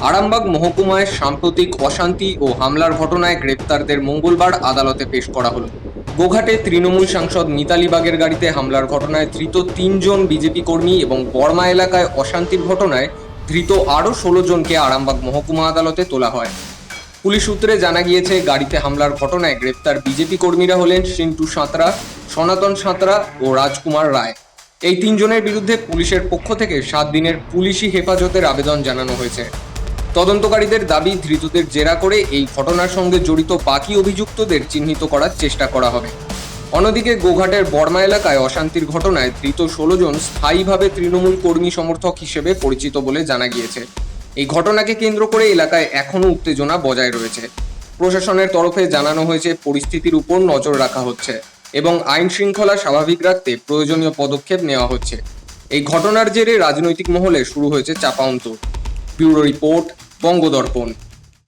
আরামবাগ মহকুমায় সাম্প্রতিক অশান্তি ও হামলার ঘটনায় গ্রেপ্তারদের মঙ্গলবার আদালতে পেশ করা হলো। গোঘাটে তৃণমূল সাংসদ মিতালি বাগের গাড়িতে হামলার ঘটনায় ধৃত 3 জন বিজেপি কর্মী এবং বর্মা এলাকায় অশান্তির ঘটনায় ধৃত আরও 16 জনকে আরামবাগ মহকুমা আদালতে তোলা হয়। পুলিশ সূত্রে জানা গিয়েছে, গাড়িতে হামলার ঘটনায় গ্রেপ্তার বিজেপি কর্মীরা হলেন সিন্টু সাঁতরা, সনাতন সাঁতরা ও রাজকুমার রায়। এই 3 জনের বিরুদ্ধে পুলিশের পক্ষ থেকে 7 দিনের পুলিশি হেফাজতের আবেদন জানানো হয়েছে। তদন্তকারীদের দাবি, ধৃতদের জেরা করে এই ঘটনার সঙ্গে জড়িত বাকি অভিযুক্তদের চিহ্নিত করার চেষ্টা করা হবে। অন্যদিকে গোঘাটের বর্মা এলাকায় অশান্তির ঘটনায় ধৃত 16 জন স্থায়ীভাবে তৃণমূল কর্মী সমর্থক হিসেবে পরিচিত বলে জানা গিয়েছে। এই ঘটনাকে কেন্দ্র করে এলাকায় এখনও উত্তেজনা বজায় রয়েছে। প্রশাসনের তরফে জানানো হয়েছে, পরিস্থিতির উপর নজর রাখা হচ্ছে এবং আইন শৃঙ্খলা স্বাভাবিক রাখতে প্রয়োজনীয় পদক্ষেপ নেওয়া হচ্ছে। এই ঘটনার জেরে রাজনৈতিক মহলে শুরু হয়েছে চাপাউন্তর। Bureau report, বঙ্গদর্পণ।